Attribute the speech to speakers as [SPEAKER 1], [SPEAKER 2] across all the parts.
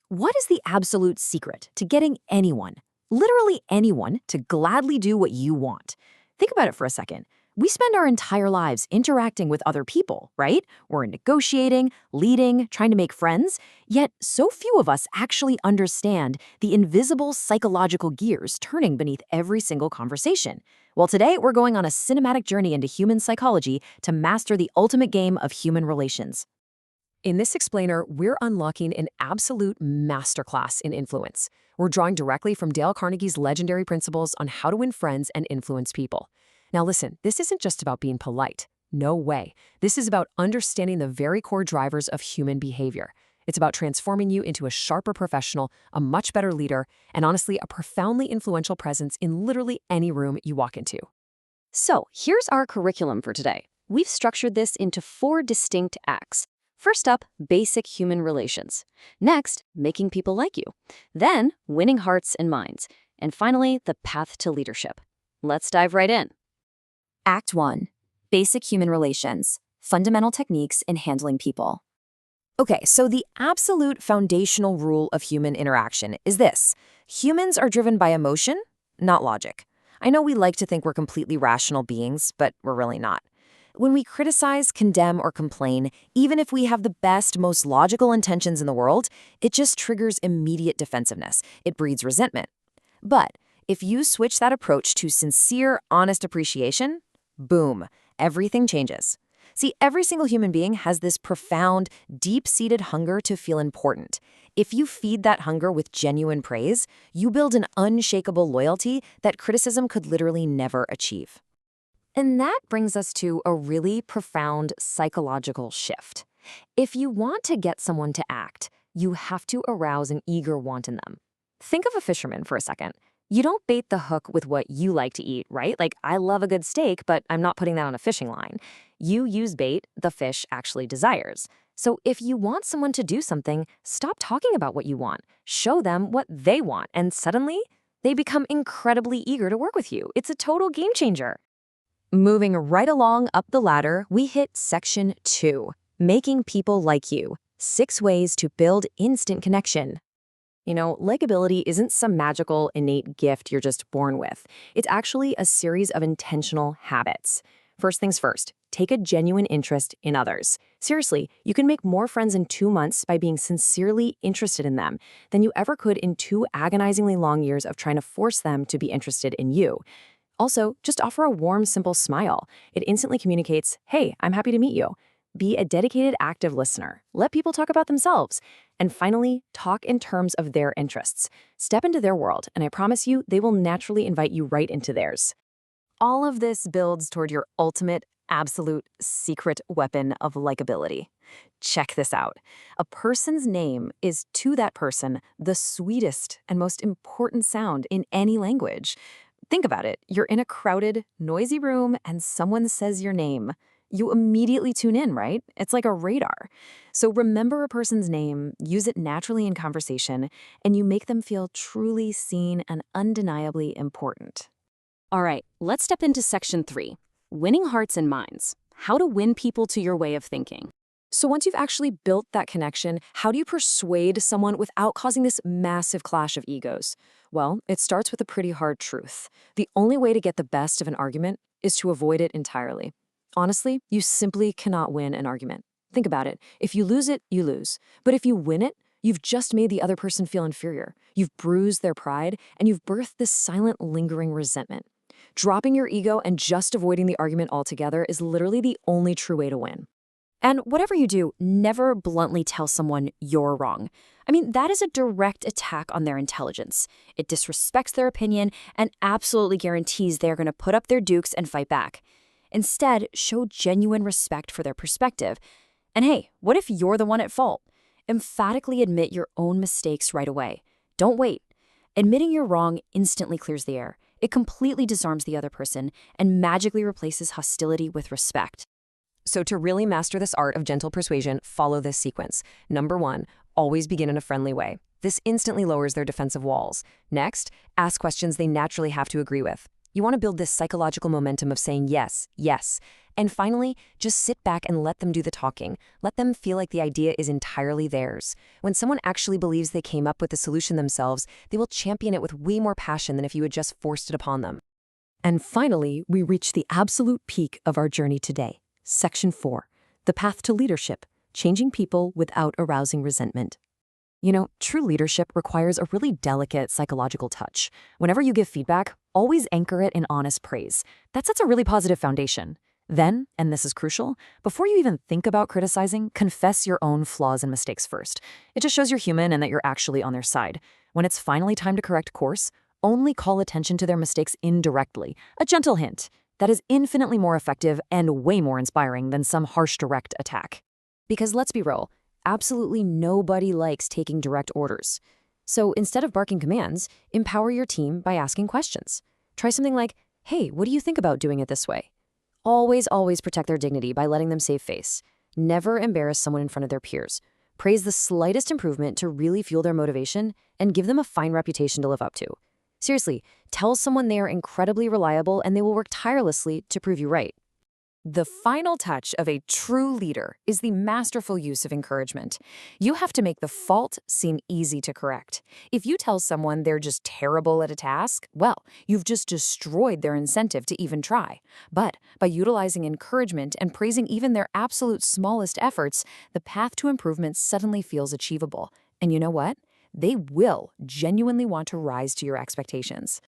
[SPEAKER 1] What is the absolute secret to getting anyone, literally anyone, to gladly do what you want? Think about it for a second. We spend our entire lives interacting with other people, right? We're negotiating, leading, trying to make friends, yet so few of us actually understand the invisible psychological gears turning beneath every single conversation. Well, today we're going on a cinematic journey into human psychology to master the ultimate game of human relations. In this explainer, we're unlocking an absolute masterclass in influence. We're drawing directly from Dale Carnegie's legendary principles on how to win friends and influence people. Now listen, this isn't just about being polite. No way. This is about understanding the very core drivers of human behavior. It's about transforming you into a sharper professional, a much better leader, and honestly, a profoundly influential presence in literally any room you walk into.
[SPEAKER 2] So here's our curriculum for today. We've structured this into 4 distinct acts. First up, basic human relations. Next, making people like you. Then, winning hearts and minds. And finally, the path to leadership. Let's dive right in.
[SPEAKER 3] Act 1. Basic human relations. Fundamental techniques in handling people.
[SPEAKER 1] Okay, so the absolute foundational rule of human interaction is this. Humans are driven by emotion, not logic. I know we like to think we're completely rational beings, but we're really not. When we criticize, condemn, or complain, even if we have the best, most logical intentions in the world, it just triggers immediate defensiveness. It breeds resentment. But if you switch that approach to sincere, honest appreciation, boom, everything changes. See, every single human being has this profound, deep-seated hunger to feel important. If you feed that hunger with genuine praise, you build an unshakable loyalty that criticism could literally never achieve. And that brings us to a really profound psychological shift. If you want to get someone to act, you have to arouse an eager want in them. Think of a fisherman for a second. You don't bait the hook with what you like to eat, right? Like, I love a good steak, but I'm not putting that on a fishing line. You use bait the fish actually desires. So if you want someone to do something, stop talking about what you want. Show them what they want, and suddenly, they become incredibly eager to work with you. It's a total game changer. Moving right along up the ladder, we hit section 2, making people like you. 6 ways to build instant connection. You know, likability isn't some magical, innate gift you're just born with. It's actually a series of intentional habits. First things first, take a genuine interest in others. Seriously, you can make more friends in 2 months by being sincerely interested in them than you ever could in 2 agonizingly long years of trying to force them to be interested in you. Also, just offer a warm, simple smile. It instantly communicates, hey, I'm happy to meet you. Be a dedicated, active listener. Let people talk about themselves. And finally, talk in terms of their interests. Step into their world, and I promise you, they will naturally invite you right into theirs. All of this builds toward your ultimate, absolute, secret weapon of likability. Check this out. A person's name is, to that person, the sweetest and most important sound in any language. Think about it. You're in a crowded, noisy room and someone says your name. You immediately tune in, right? It's like a radar. So remember a person's name, use it naturally in conversation, and you make them feel truly seen and undeniably important.
[SPEAKER 2] All right, let's step into section 3, winning hearts and minds. How to win people to your way of thinking.
[SPEAKER 1] So once you've actually built that connection, how do you persuade someone without causing this massive clash of egos? Well, it starts with a pretty hard truth. The only way to get the best of an argument is to avoid it entirely. Honestly, you simply cannot win an argument. Think about it. If you lose it, you lose. But if you win it, you've just made the other person feel inferior. You've bruised their pride, and you've birthed this silent, lingering resentment. Dropping your ego and just avoiding the argument altogether is literally the only true way to win. And whatever you do, never bluntly tell someone you're wrong. I mean, that is a direct attack on their intelligence. It disrespects their opinion and absolutely guarantees they're going to put up their dukes and fight back. Instead, show genuine respect for their perspective. And hey, what if you're the one at fault? Emphatically admit your own mistakes right away. Don't wait. Admitting you're wrong instantly clears the air. It completely disarms the other person and magically replaces hostility with respect. So to really master this art of gentle persuasion, follow this sequence. Number 1, always begin in a friendly way. This instantly lowers their defensive walls. Next, ask questions they naturally have to agree with. You want to build this psychological momentum of saying yes, yes. And finally, just sit back and let them do the talking. Let them feel like the idea is entirely theirs. When someone actually believes they came up with the solution themselves, they will champion it with way more passion than if you had just forced it upon them.
[SPEAKER 2] And finally, we reach the absolute peak of our journey today. Section 4, the path to leadership, changing people without arousing resentment. You know, true leadership requires a really delicate psychological touch. Whenever you give feedback, always anchor it in honest praise. That sets a really positive foundation. Then, and this is crucial, before you even think about criticizing, confess your own flaws and mistakes first. It just shows you're human and that you're actually on their side. When it's finally time to correct course, only call attention to their mistakes indirectly. A gentle hint. That is infinitely more effective and way more inspiring than some harsh direct attack. Because let's be real, absolutely nobody likes taking direct orders. So instead of barking commands, empower your team by asking questions. Try something like, hey, what do you think about doing it this way? Always, always protect their dignity by letting them save face. Never embarrass someone in front of their peers. Praise the slightest improvement to really fuel their motivation and give them a fine reputation to live up to. Seriously, tell someone they are incredibly reliable and they will work tirelessly to prove you right.
[SPEAKER 1] The final touch of a true leader is the masterful use of encouragement. You have to make the fault seem easy to correct. If you tell someone they're just terrible at a task, well, you've just destroyed their incentive to even try. But by utilizing encouragement and praising even their absolute smallest efforts, the path to improvement suddenly feels achievable. And you know what? They will genuinely want to rise to your expectations.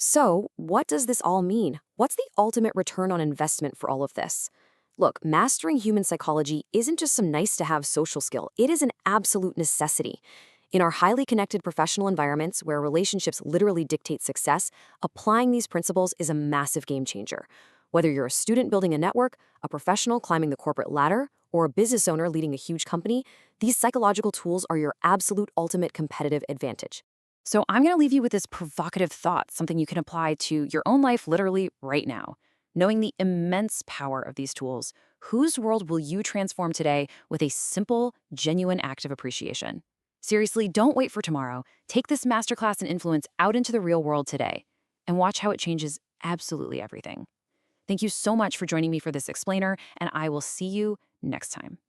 [SPEAKER 2] So, what does this all mean? What's the ultimate return on investment for all of this? Look, mastering human psychology isn't just some nice-to-have social skill. It is an absolute necessity. In our highly connected professional environments where relationships literally dictate success, applying these principles is a massive game changer. Whether you're a student building a network, a professional climbing the corporate ladder, or a business owner leading a huge company, these psychological tools are your absolute ultimate competitive advantage. So I'm going to leave you with this provocative thought, something you can apply to your own life literally right now. Knowing the immense power of these tools, whose world will you transform today with a simple, genuine act of appreciation? Seriously, don't wait for tomorrow. Take this masterclass and influence out into the real world today and watch how it changes absolutely everything. Thank you so much for joining me for this explainer, and I will see you next time.